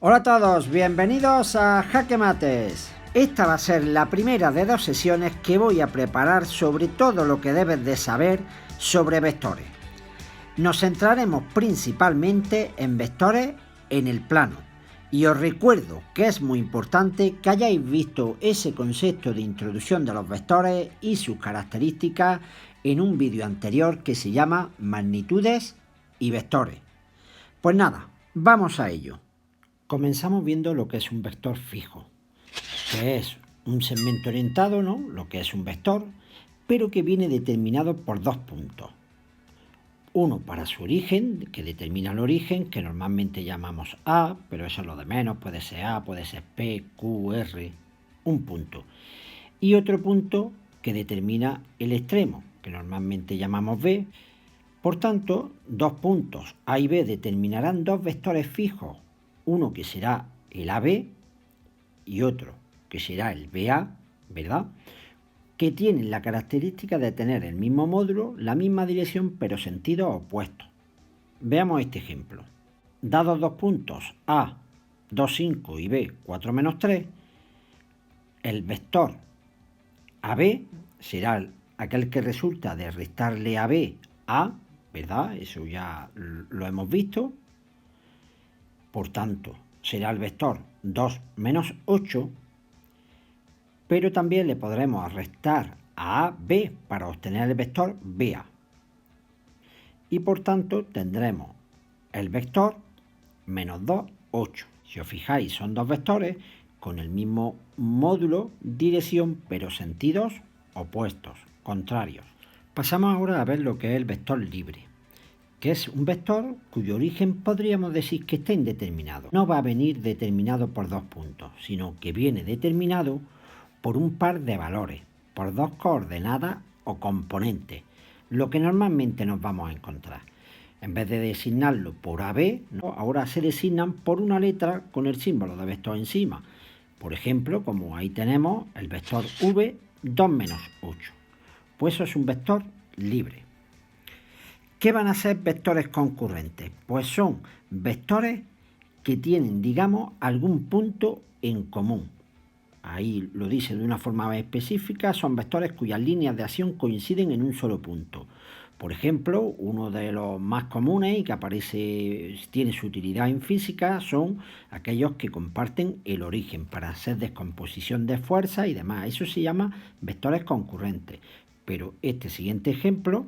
Hola a todos, bienvenidos a Jaque Mates. Esta va a ser la primera de 2 sesiones que voy a preparar sobre todo lo que debes de saber sobre vectores. Nos centraremos principalmente en vectores en el plano. Y os recuerdo que es muy importante que hayáis visto ese concepto de introducción de los vectores y sus características en un vídeo anterior que se llama Magnitudes y Vectores. Pues nada, vamos a ello. Comenzamos viendo lo que es un vector fijo, que es un segmento orientado, ¿no? Lo que es un vector, pero que viene determinado por 2 puntos. Uno para su origen, que determina el origen, que normalmente llamamos A, pero eso es lo de menos, puede ser A, puede ser P, Q, R, un punto. Y otro punto que determina el extremo, que normalmente llamamos B. Por tanto, 2 puntos A y B determinarán 2 vectores fijos, uno que será el AB y otro que será el BA, ¿verdad? Que tienen la característica de tener el mismo módulo, la misma dirección, pero sentidos opuestos. Veamos este ejemplo. Dados 2 puntos A, 2, 5 y B, 4, menos 3, el vector AB será aquel que resulta de restarle a B A, ¿verdad? Eso ya lo hemos visto. Por tanto, será el vector 2 menos 8, pero también le podremos restar a B para obtener el vector BA. Y por tanto tendremos el vector menos 2, 8. Si os fijáis, son 2 vectores con el mismo módulo, dirección, pero sentidos opuestos, contrarios. Pasamos ahora a ver lo que es el vector libre, que es un vector cuyo origen podríamos decir que está indeterminado. No va a venir determinado por 2 puntos, sino que viene determinado por un par de valores, por 2 coordenadas o componentes, lo que normalmente nos vamos a encontrar. En vez de designarlo por AB, ¿no? Ahora se designan por una letra con el símbolo de vector encima. Por ejemplo, como ahí tenemos el vector V, 2 menos 8. Pues eso es un vector libre. ¿Qué van a ser vectores concurrentes? Pues son vectores que tienen, digamos, algún punto en común. Ahí lo dice de una forma más específica, son vectores cuyas líneas de acción coinciden en un solo punto. Por ejemplo, uno de los más comunes y que aparece, tiene su utilidad en física, son aquellos que comparten el origen para hacer descomposición de fuerzas y demás. Eso se llama vectores concurrentes. Pero este siguiente ejemplo,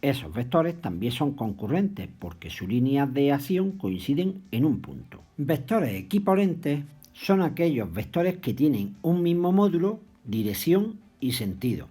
esos vectores también son concurrentes porque sus líneas de acción coinciden en un punto. Vectores equivalentes son aquellos vectores que tienen un mismo módulo, dirección y sentido.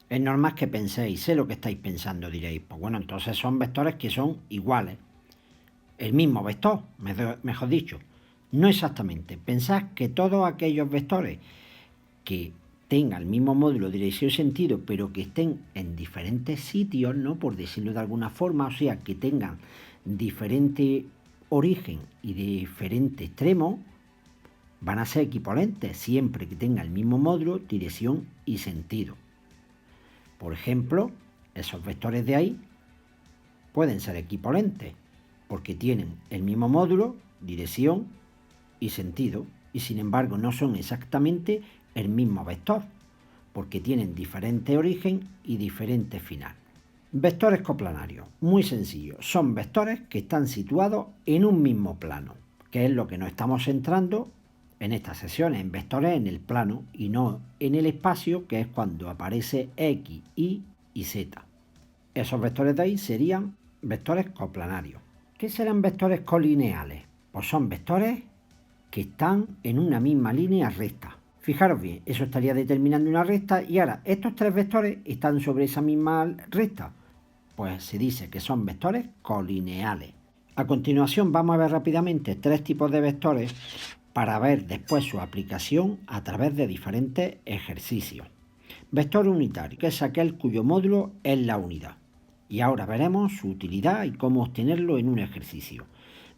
Es normal que penséis, sé lo que estáis pensando, diréis, pues bueno, entonces son vectores que son iguales. El mismo vector, mejor dicho. No exactamente. Pensad que todos aquellos vectores que tengan el mismo módulo, dirección y sentido, pero que estén en diferentes sitios, ¿no? Por decirlo de alguna forma, o sea, que tengan diferente origen y diferente extremo, van a ser equivalentes siempre que tengan el mismo módulo, dirección y sentido. Por ejemplo, esos vectores de ahí pueden ser equivalentes porque tienen el mismo módulo, dirección y sentido, y sin embargo no son exactamente el mismo vector, porque tienen diferente origen y diferente final. Vectores coplanarios, muy sencillo, son vectores que están situados en un mismo plano, que es lo que nos estamos centrando en estas sesiones, en vectores en el plano y no en el espacio, que es cuando aparece X, Y y Z. Esos vectores de ahí serían vectores coplanarios. ¿Qué serán vectores colineales? Pues son vectores que están en una misma línea recta. Fijaros bien, eso estaría determinando una recta y ahora estos 3 vectores están sobre esa misma recta. Pues se dice que son vectores colineales. A continuación vamos a ver rápidamente 3 tipos de vectores para ver después su aplicación a través de diferentes ejercicios. Vector unitario, que es aquel cuyo módulo es la unidad. Y ahora veremos su utilidad y cómo obtenerlo en un ejercicio.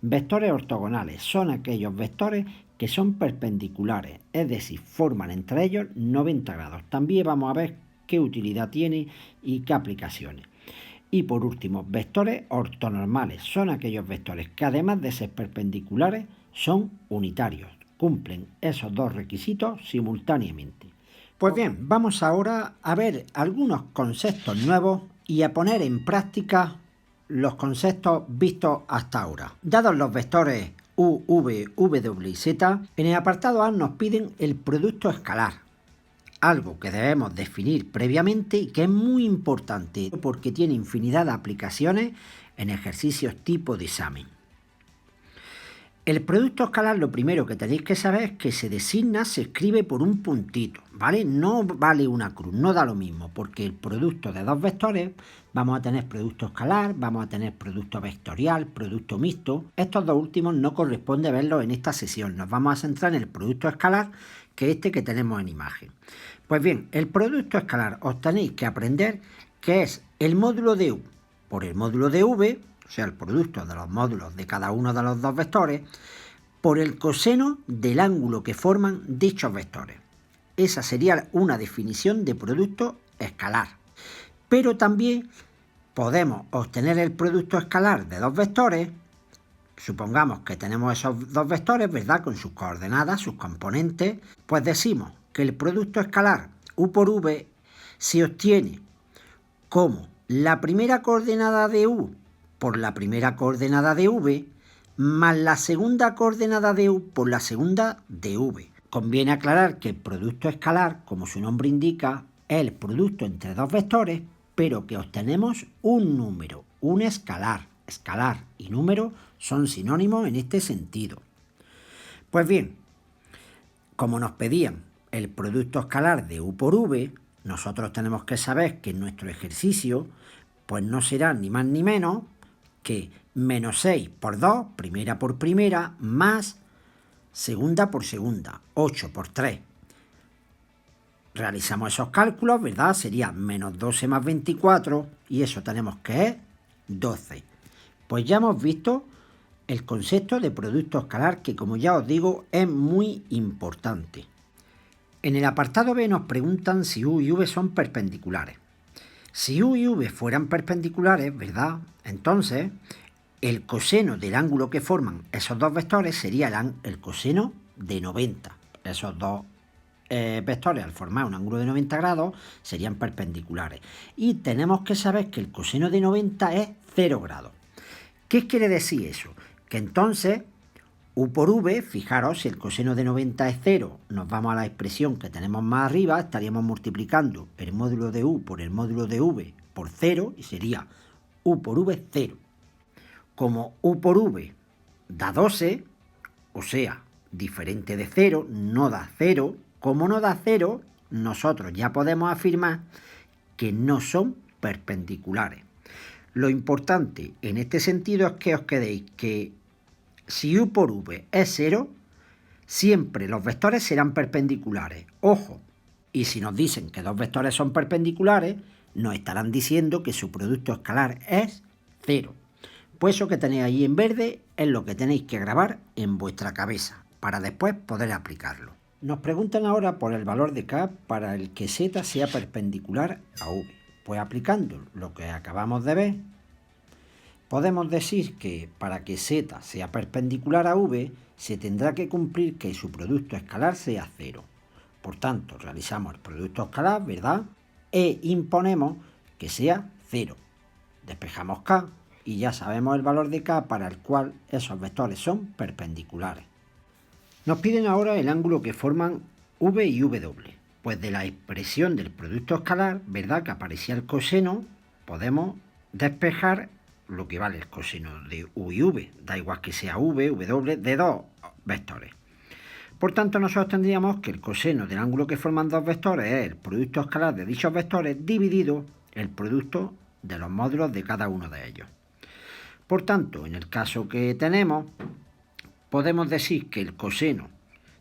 Vectores ortogonales son aquellos vectores que son perpendiculares, es decir, forman entre ellos 90 grados. También vamos a ver qué utilidad tiene y qué aplicaciones. Y por último, vectores ortonormales son aquellos vectores que además de ser perpendiculares, son unitarios, cumplen esos dos requisitos simultáneamente. Pues bien, vamos ahora a ver algunos conceptos nuevos y a poner en práctica los conceptos vistos hasta ahora. Dados los vectores u, v, w y z, en el apartado A nos piden el producto escalar, algo que debemos definir previamente y que es muy importante porque tiene infinidad de aplicaciones en ejercicios tipo de examen. El producto escalar, lo primero que tenéis que saber es que se designa, se escribe por un puntito, ¿vale? No vale una cruz, no da lo mismo, porque el producto de dos vectores, vamos a tener producto escalar, vamos a tener producto vectorial, producto mixto. Estos dos últimos no corresponde verlos en esta sesión, nos vamos a centrar en el producto escalar, que es este que tenemos en imagen. Pues bien, el producto escalar os tenéis que aprender que es el módulo de u por el módulo de v, o sea, el producto de los módulos de cada uno de los dos vectores, por el coseno del ángulo que forman dichos vectores. Esa sería una definición de producto escalar. Pero también podemos obtener el producto escalar de dos vectores. Supongamos que tenemos esos dos vectores, ¿verdad?, con sus coordenadas, sus componentes. Pues decimos que el producto escalar u por v se obtiene como la primera coordenada de u por la primera coordenada de v, más la segunda coordenada de u por la segunda de v. Conviene aclarar que el producto escalar, como su nombre indica, es el producto entre dos vectores, pero que obtenemos un número, un escalar. Escalar y número son sinónimos en este sentido. Pues bien, como nos pedían el producto escalar de u por v, nosotros tenemos que saber que nuestro ejercicio pues no será ni más ni menos que menos 6 por 2, primera por primera, más segunda por segunda, 8 por 3. Realizamos esos cálculos, ¿verdad? Sería menos 12 más 24 y eso tenemos que es 12. Pues ya hemos visto el concepto de producto escalar que, como ya os digo, es muy importante. En el apartado B nos preguntan si u y v son perpendiculares. Si u y v fueran perpendiculares, ¿verdad?, entonces el coseno del ángulo que forman esos dos vectores sería el coseno de 90. Esos dos vectores, al formar un ángulo de 90 grados, serían perpendiculares. Y tenemos que saber que el coseno de 90 es 0 grados. ¿Qué quiere decir eso? Que entonces u por v, fijaros, si el coseno de 90 es 0, nos vamos a la expresión que tenemos más arriba, estaríamos multiplicando el módulo de u por el módulo de v por 0 y sería u por v 0. Como u por v da 12, o sea, diferente de 0, no da 0, como no da 0, nosotros ya podemos afirmar que no son perpendiculares. Lo importante en este sentido es que os quedéis que si u por v es 0, siempre los vectores serán perpendiculares. Ojo, y si nos dicen que dos vectores son perpendiculares, nos estarán diciendo que su producto escalar es 0. Pues eso que tenéis ahí en verde es lo que tenéis que grabar en vuestra cabeza para después poder aplicarlo. Nos preguntan ahora por el valor de k para el que z sea perpendicular a v. Pues aplicando lo que acabamos de ver, podemos decir que para que z sea perpendicular a v, se tendrá que cumplir que su producto escalar sea 0. Por tanto, realizamos el producto escalar, ¿verdad?, e imponemos que sea 0. Despejamos k y ya sabemos el valor de k para el cual esos vectores son perpendiculares. Nos piden ahora el ángulo que forman v y w. Pues de la expresión del producto escalar, ¿verdad?, que aparecía el coseno, podemos despejar lo que vale el coseno de u y v. Da igual que sea v, w, de dos vectores. Por tanto, nosotros tendríamos que el coseno del ángulo que forman dos vectores es el producto escalar de dichos vectores dividido el producto de los módulos de cada uno de ellos. Por tanto, en el caso que tenemos, podemos decir que el coseno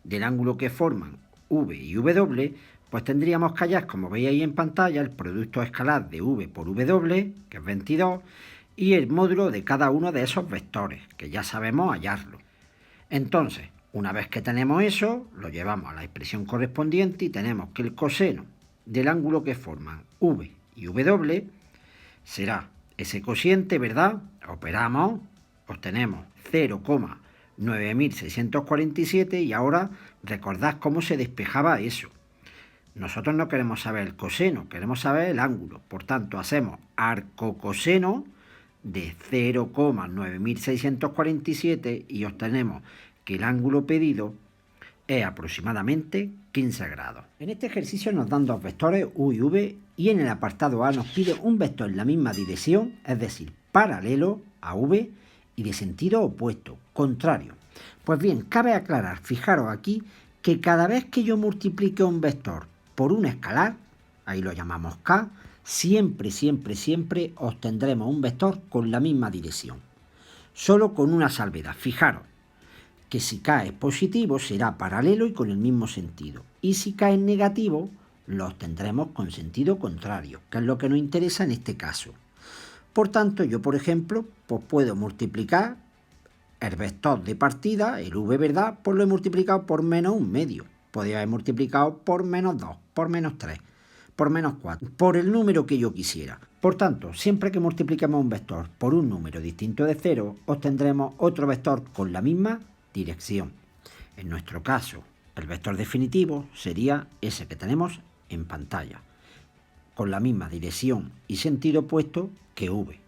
del ángulo que forman v y w, pues tendríamos que hallar, como veis ahí en pantalla, el producto escalar de v por w, que es 22, y el módulo de cada uno de esos vectores, que ya sabemos hallarlo. Entonces, una vez que tenemos eso, lo llevamos a la expresión correspondiente y tenemos que el coseno del ángulo que forman v y w será ese cociente, ¿verdad? Operamos, obtenemos 0,9 9.647 y ahora recordad cómo se despejaba eso. Nosotros no queremos saber el coseno, queremos saber el ángulo. Por tanto, hacemos arcocoseno de 0,9647 y obtenemos que el ángulo pedido es aproximadamente 15 grados. En este ejercicio nos dan dos vectores u y v y en el apartado A nos pide un vector en la misma dirección, es decir, paralelo a v y de sentido opuesto, contrario. Pues bien, cabe aclarar, fijaros aquí, que cada vez que yo multiplique un vector por un escalar, ahí lo llamamos k, siempre obtendremos un vector con la misma dirección. Solo con una salvedad, fijaros, que si k es positivo será paralelo y con el mismo sentido. Y si k es negativo, lo obtendremos con sentido contrario, que es lo que nos interesa en este caso. Por tanto, yo, por ejemplo, pues puedo multiplicar el vector de partida, el v, ¿verdad? Pues lo he multiplicado por menos un medio. Podría haber multiplicado por menos 2, por menos 3, por menos 4, por el número que yo quisiera. Por tanto, siempre que multipliquemos un vector por un número distinto de 0, obtendremos otro vector con la misma dirección. En nuestro caso, el vector definitivo sería ese que tenemos en pantalla, con la misma dirección y sentido opuesto que v.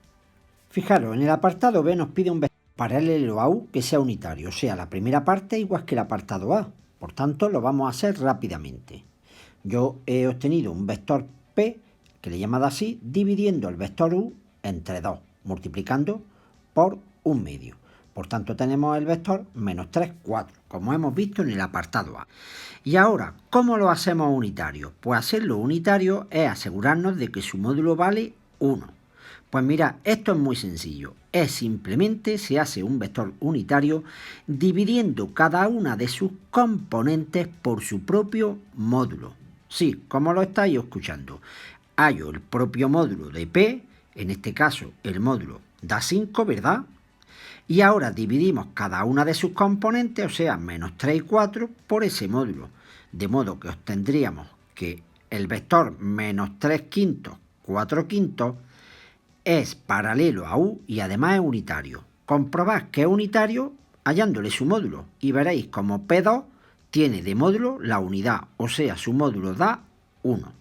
Fijaros, en el apartado B nos pide un vector paralelo a u que sea unitario, o sea, la primera parte igual que el apartado A. Por tanto, lo vamos a hacer rápidamente. Yo he obtenido un vector P, que le he llamado así, dividiendo el vector u entre 2, multiplicando por un medio. Por tanto, tenemos el vector menos 3, 4, como hemos visto en el apartado A. Y ahora, ¿cómo lo hacemos unitario? Pues hacerlo unitario es asegurarnos de que su módulo vale 1. Pues mira, esto es muy sencillo. Es simplemente se hace un vector unitario dividiendo cada una de sus componentes por su propio módulo. Sí, como lo estáis escuchando. Hallo el propio módulo de P, en este caso el módulo da 5, ¿verdad? Y ahora dividimos cada una de sus componentes, o sea, menos 3 y 4, por ese módulo. De modo que obtendríamos que el vector menos 3 quintos, 4 quintos, es paralelo a u y además es unitario. Comprobad que es unitario hallándole su módulo y veréis como P2 tiene de módulo la unidad, o sea, su módulo da 1.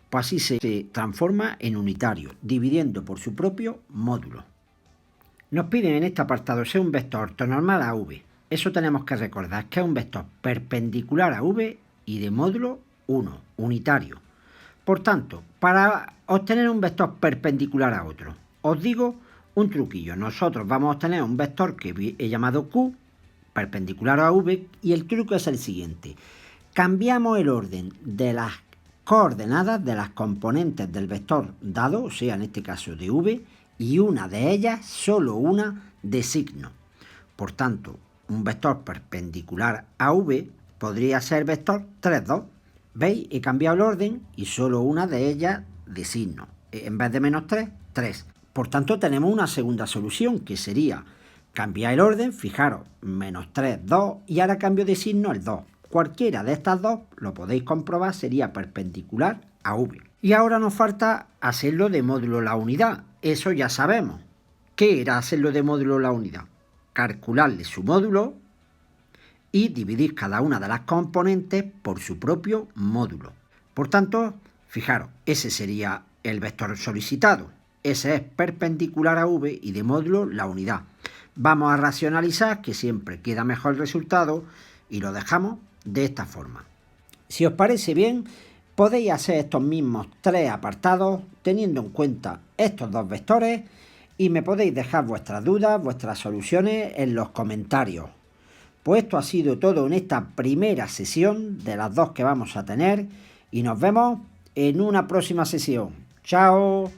Pues así se transforma en unitario, dividiendo por su propio módulo. Nos piden en este apartado ser un vector ortonormal a v. Eso tenemos que recordar que es un vector perpendicular a v y de módulo 1, unitario. Por tanto, para obtener un vector perpendicular a otro, os digo un truquillo. Nosotros vamos a obtener un vector que he llamado Q, perpendicular a V, y el truco es el siguiente. Cambiamos el orden de las coordenadas de las componentes del vector dado, o sea, en este caso de V, y una de ellas, solo una, de signo. Por tanto, un vector perpendicular a V podría ser vector 3, 2. ¿Veis? He cambiado el orden y solo una de ellas de signo. En vez de menos 3, 3. Por tanto, tenemos una segunda solución, que sería cambiar el orden, fijaros, menos 3, 2, y ahora cambio de signo el 2. Cualquiera de estas dos, lo podéis comprobar, sería perpendicular a V. Y ahora nos falta hacerlo de módulo la unidad. Eso ya sabemos. ¿Qué era hacerlo de módulo la unidad? Calcularle su módulo y dividir cada una de las componentes por su propio módulo. Por tanto, fijaros, ese sería el vector solicitado. Ese es perpendicular a V y de módulo la unidad. Vamos a racionalizar, que siempre queda mejor el resultado, y lo dejamos de esta forma. Si os parece bien, podéis hacer estos mismos 3 apartados teniendo en cuenta estos dos vectores y me podéis dejar vuestras dudas, vuestras soluciones en los comentarios. Pues esto ha sido todo en esta primera sesión de las dos que vamos a tener y nos vemos en una próxima sesión. ¡Chao!